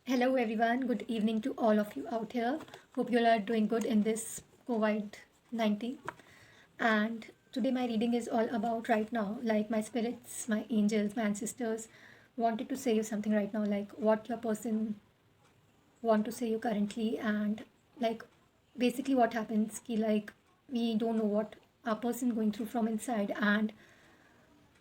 Hello, everyone. Good evening to all of you out here. Hope you all are doing good in this COVID 19. And today, my reading is all about right now, like my spirits, my angels, my ancestors wanted to say you something right now, like what your person want to say you currently, and like basically what happens, ki like we don't know what a person going through from inside, and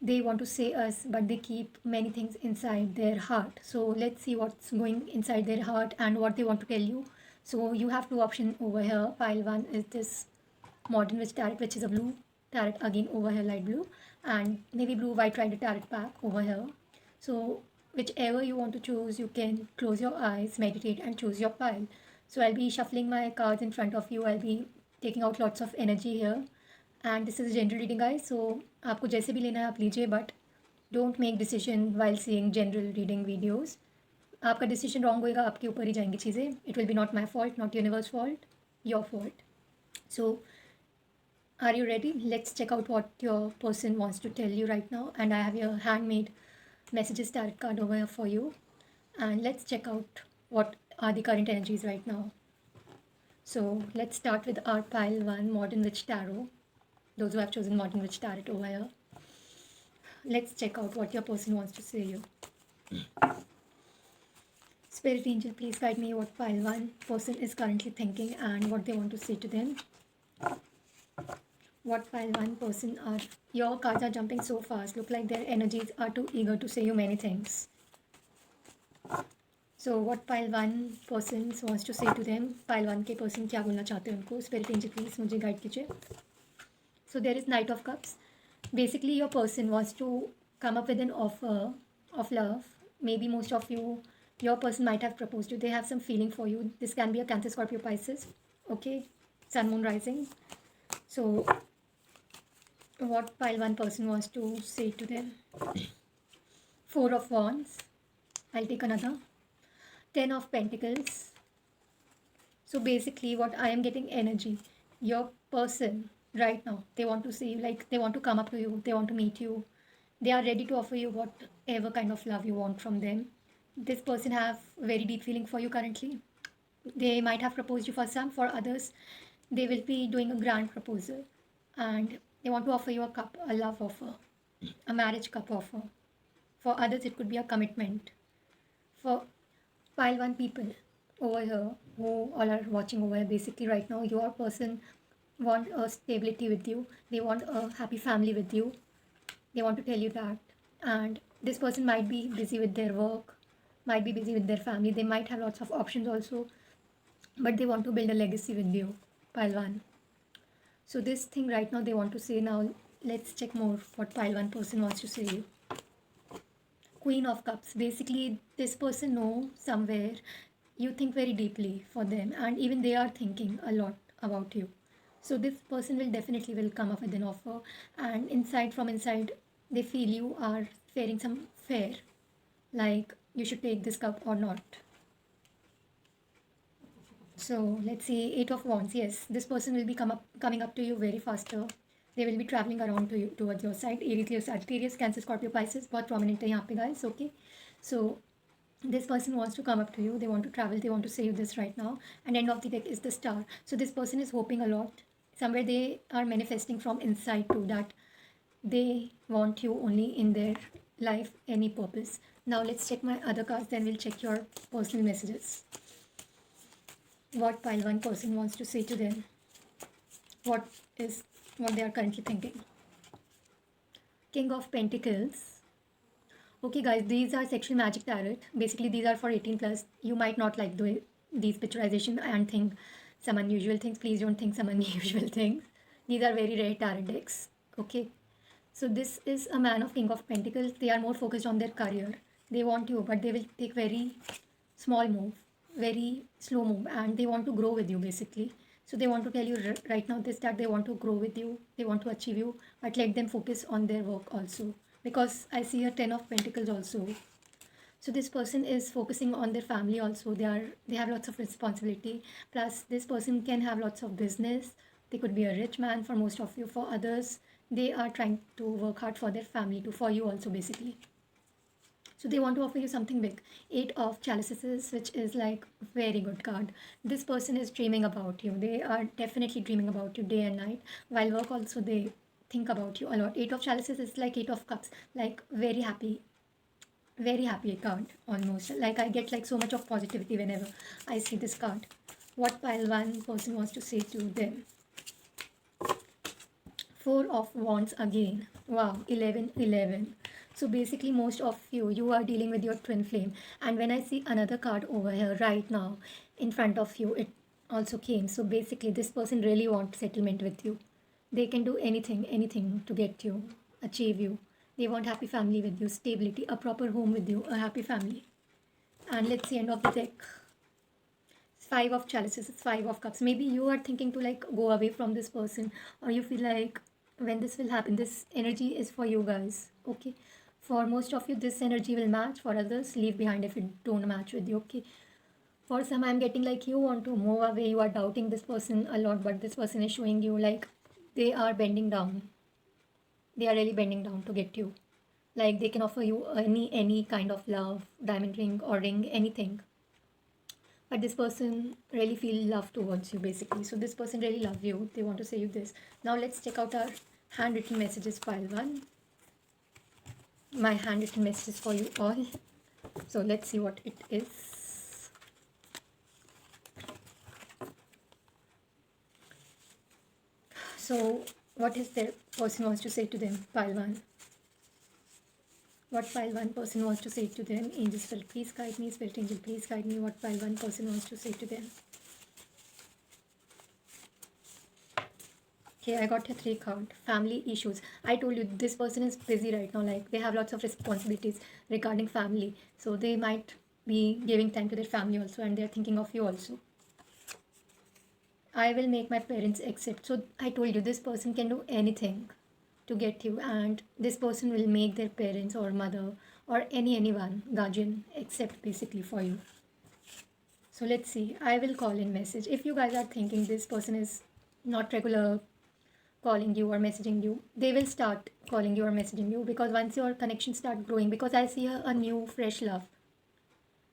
they want to say us but they keep many things inside their heart. So let's see what's going inside their heart and what they want to tell you. So you have two options over here. Pile one is this modern witch tarot, which is a blue tarot, again over here light blue, and navy blue white rider tarot pack over here. So whichever you want to choose, you can close your eyes, meditate, and choose your pile. So I'll be shuffling my cards in front of you. I'll be taking out lots of energy here, and this is general reading guys. So आपको जैसे भी लेना है आप लीजिए, but don't make decision while seeing general reading videos. आपका decision wrong होएगा, आपके ऊपर ही जाएंगी चीज़ें. It will be not my fault, not universe fault, your fault. So are you ready? Let's check out what your person wants to tell you right now. And I have your handmade messages tarot card over here for you. And let's check out what are the current energies right now. So let's start with our pile one, Modern Witch Tarot. Those who have chosen Modern Witch Tarot over here. Let's check out what your person wants to say you. Spirit angel, please guide me what pile one person is currently thinking and what they want to say to them. What pile one person are. Your cards are jumping so fast. Look like their energies are too eager to say you many things. So what pile one person wants to say to them. Pile one के person क्या बोलना चाहते हैं उनको. Spirit angel, please मुझे guide कीजिए. So there is Knight of Cups. Basically, your person wants to come up with an offer of love. Maybe most of you, your person might have proposed you. They have some feeling for you. This can be a Cancer, Scorpio, Pisces. Okay, Sun, Moon, Rising. So what pile one person wants to say to them. Four of Wands. I'll take another. 10 of Pentacles. So basically what I am getting energy, your person right now, they want to see you, like they want to come up to you, they want to meet you, they are ready to offer you whatever kind of love you want from them. This person have very deep feeling for you currently. They might have proposed you. For some, for others they will be doing a grand proposal, and they want to offer you a cup, a love offer, a marriage cup offer. For others it could be a commitment. For pile one people over here who all are watching over here, basically right now your person want a stability with you, they want a happy family with you, they want to tell you that. And this person might be busy with their work, might be busy with their family, they might have lots of options also, but they want to build a legacy with you, pile one. So this thing right now they want to say. Now let's check more what pile one person wants to say you. Queen of Cups. Basically this person know somewhere you think very deeply for them, and even they are thinking a lot about you. So this person will definitely will come up with an offer, and inside, from inside, they feel you are fearing some fear, like you should take this cup or not. So let's see, Eight of Wands. Yes, this person will be coming up to you very faster. They will be traveling around to you, towards your side. Aries, Leo, Sagittarius, Cancer, Scorpio, Pisces. बहुत prominent है यहाँ पे guys. Okay, so this person wants to come up to you, they want to travel, they want to say you this right now. And end of the deck is the Star. So this person is hoping a lot. Somewhere they are manifesting from inside too, that they want you only in their life, any purpose. Now let's check my other cards, then we'll check your personal messages. What pile one person wants to say to them, what they are currently thinking. King of Pentacles. Okay guys, these are sexual magic tarot. Basically these are for 18 plus. You might not like these picturization and think some unusual things. Please don't think some unusual things. These are very rare tarot decks. Okay, so this is a man of King of Pentacles. They are more focused on their career. They want you, but they will take very small move, very slow move, and they want to grow with you basically. So they want to tell you right now this, that they want to grow with you, they want to achieve you, but let them focus on their work also, because I see a 10 of Pentacles also. So this person is focusing on their family also. They have lots of responsibility, plus this person can have lots of business. They could be a rich man for most of you. For others, they are trying to work hard for their family too, for you also basically. So they want to offer you something big. Eight of chalices, which is like very good card. This person is dreaming about you. They are definitely dreaming about you day and night. While work also they think about you a lot. Eight of chalices is like eight of cups, like very happy card almost. Like I get like so much of positivity whenever I see this card. What pile one person wants to say to them? Four of wands again. Wow, 11, 11. So basically most of you are dealing with your twin flame. And when I see another card over here right now in front of you, it also came. So basically this person really wants settlement with you. They can do anything to get you, achieve you. They want happy family with you, stability, a proper home with you, a happy family. And let's see end of the deck. Five of chalices, it's five of cups. Maybe you are thinking to like go away from this person, or you feel like when this will happen, this energy is for you guys. Okay, for most of you this energy will match, for others leave behind if it don't match with you. Okay, for some I'm getting like you want to move away, you are doubting this person a lot, but this person is showing you like they are bending down, they are really bending down to get you. Like they can offer you any kind of love, diamond ring or ring, anything. But this person really feel love towards you basically. So this person really love you, they want to say you this. Now let's check out our handwritten messages pile one. My handwritten messages for you all. So let's see what it is. So what is their person wants to say to them pile one? What pile one person wants to say to them? Angel spirit, please guide me. Spirit angel, please guide me. What pile one person wants to say to them? Okay, I got a 3 count. Family issues. I told you this person is busy right now. Like they have lots of responsibilities regarding family. So they might be giving time to their family also, and they're thinking of you also. I will make my parents accept. So I told you this person can do anything to get you, and this person will make their parents or mother or anyone guardian accept basically for you. So let's see. I will call in message. If you guys are thinking this person is not regular calling you or messaging you, they will start calling you or messaging you, because once your connection start growing, because I see a new fresh love.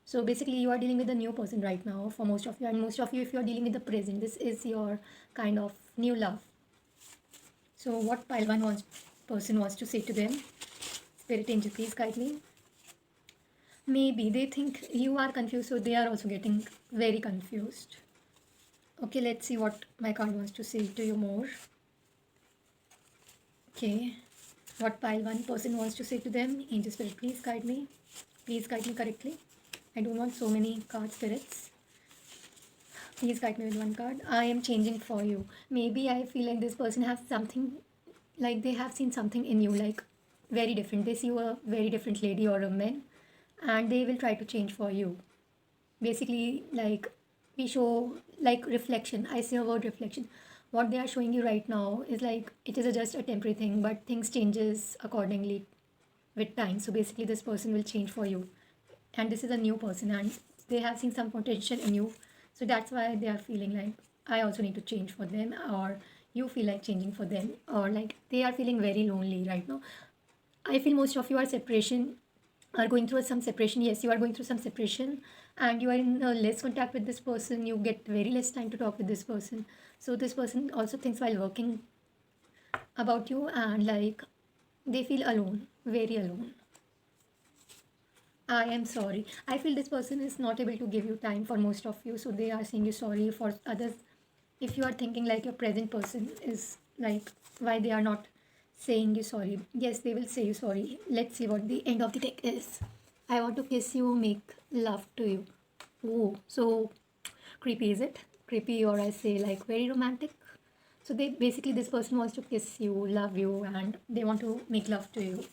So basically you are dealing with a new person right now for most of you, and most of you if you are dealing with the present, this is your kind of new love. So what pile one person wants to say to them? Spirit angel, please guide me. Maybe they think you are confused, so they are also getting very confused. Okay, let's see what my card wants to say to you more. Okay, what pile one person wants to say to them? Angel spirit, please guide me. Please guide me correctly. I don't want so many card spirits. Please guide me with one card. I am changing for you. Maybe I feel like this person has something, like they have seen something in you, like very different. They see you a very different lady or a man, and they will try to change for you. Basically, like we show like reflection. I say a word reflection. What they are showing you right now is like it is just a temporary thing, but things changes accordingly with time. So basically this person will change for you, and this is a new person, and they have seen some potential in you. So that's why they are feeling like I also need to change for them, or you feel like changing for them, or like they are feeling very lonely right now. I feel most of you are going through some separation. Yes, you are going through some separation, and you are in less contact with this person. You get very less time to talk with this person. So this person also thinks while working about you, and like they feel alone, very alone. I am sorry. I feel this person is not able to give you time for most of you, so they are saying you sorry. For others, if you are thinking like your present person is like why they are not saying you sorry, yes, they will say you sorry. Let's see what the end of the deck is. I want to kiss you, make love to you. Oh, so creepy, is it? Creepy, or I say like very romantic. So they basically this person wants to kiss you, love you, and they want to make love to you.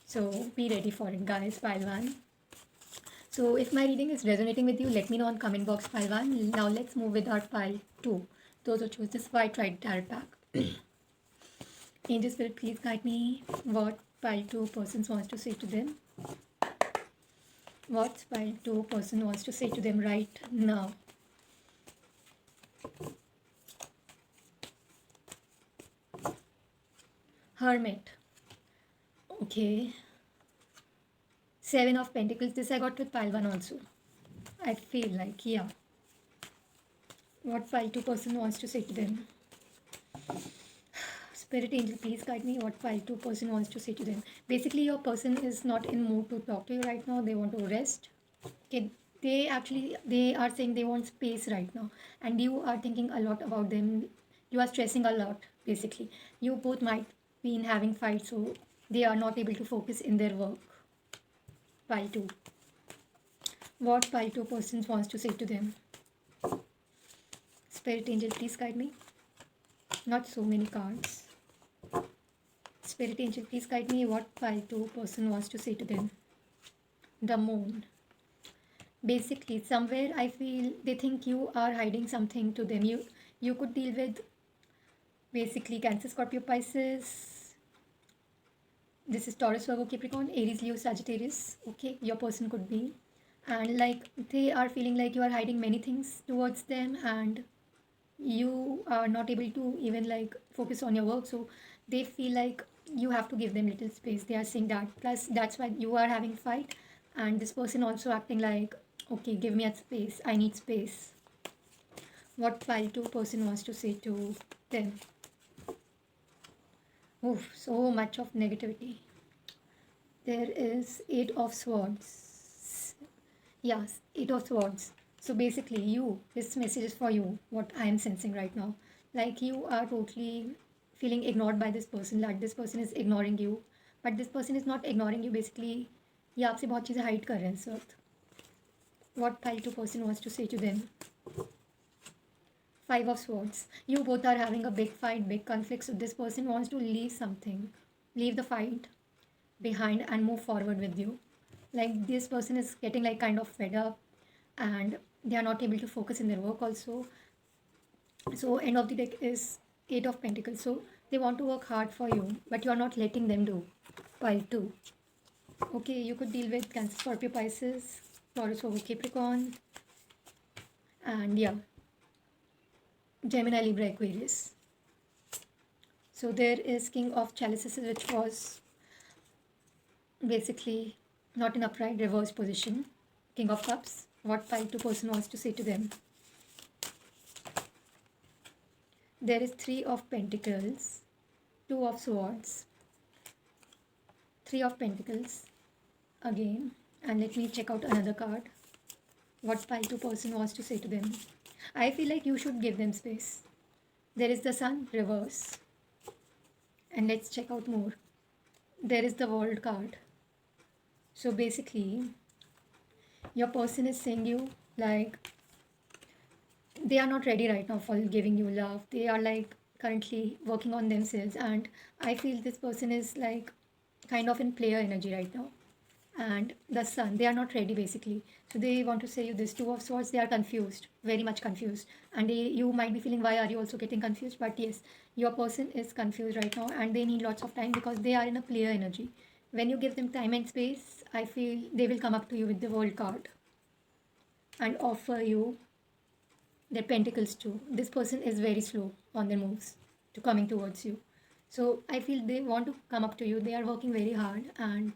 So be ready for it, guys. Pile one. So if my reading is resonating with you, let me know on comment box pile 1. Now let's move with our pile 2. Those who choose this white right tarot pack. Angel Spirit, please guide me. What pile 2 person wants to say to them? What pile 2 person wants to say to them right now? Hermit. Okay. Seven of Pentacles. This I got with pile 1 also. I feel like, yeah. What pile 2 person wants to say to them? Spirit angel, please guide me. What pile 2 person wants to say to them? Basically, your person is not in mood to talk to you right now. They want to rest. Okay, they are saying they want space right now, and you are thinking a lot about them. You are stressing a lot. Basically, you both might be in having fights, so they are not able to focus in their work. Pile 2. What pile 2 person wants to say to them? Spirit angel, please guide me. Not so many cards. Spirit angel, please guide me. What pile 2 person wants to say to them? The moon. Basically, somewhere I feel they think you are hiding something to them. You could deal with basically Cancer, Scorpio, Pisces. This is Taurus, Virgo, Capricorn, Aries, Leo, Sagittarius. Okay, your person could be. And like they are feeling like you are hiding many things towards them, and you are not able to even like focus on your work. So they feel like you have to give them little space. They are saying that. Plus, that's why you are having fight, and this person also acting like, okay, give me a space. I need space. What pile 2 person wants to say to them? Oh, so much of negativity. There is 8 of Swords. Yes, 8 of Swords. So basically, this message is for you, what I am sensing right now. Like you are totally feeling ignored by this person, like this person is ignoring you. But this person is not ignoring you, basically, ये आपसे बहुत चीज़ें hide कर रहे हैं इस वक्त. What pile 2 person wants to say to them? 5 of Swords. You both are having a big fight, big conflict. So this person wants to leave something, leave the fight behind and move forward with you. Like this person is getting like kind of fed up, and they are not able to focus in their work also. So end of the deck is 8 of Pentacles. So they want to work hard for you, but you are not letting them do. Pile 2. Okay, you could deal with Cancer, Scorpio, Pisces, Taurus, Virgo, Capricorn, and yeah, Gemini, Libra, Aquarius. So there is King of Chalices, which was basically not in upright, reverse position. King of Cups. What pile 2 person wants to say to them? There is 3 of Pentacles, 2 of Swords, 3 of Pentacles again. And let me check out another card. What pile 2 person wants to say to them? I feel like you should give them space. There is the Sun, reverse. And let's check out more. There is the World card. So basically, your person is saying you like they are not ready right now for giving you love. They are like currently working on themselves, and I feel this person is like kind of in player energy right now. And the Sun, they are not ready basically. So they want to say you this 2 of Swords. They are confused, very much confused, and you might be feeling, why are you also getting confused? But yes, your person is confused right now, and they need lots of time because they are in a player energy. When you give them time and space, I feel they will come up to you with the World card and offer you their Pentacles too. This person is very slow on their moves to coming towards you. So I feel they want to come up to you. They are working very hard, and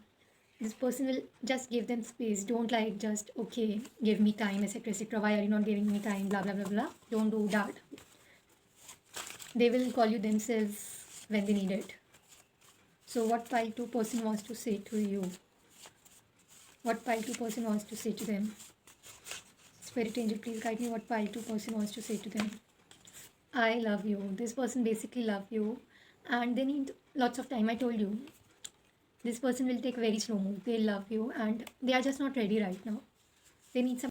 this person will just give them space. Don't like just, okay, give me time, etc., etc. Why are you not giving me time? Blah, blah, blah, blah. Don't do that. They will call you themselves when they need it. So what pile 2 person wants to say to you? What pile 2 person wants to say to them? Spirit angel, please guide me. What pile 2 person wants to say to them? I love you. This person basically love you, and they need lots of time. I told you. This person will take very slow move. They love you, and they are just not ready right now. They need some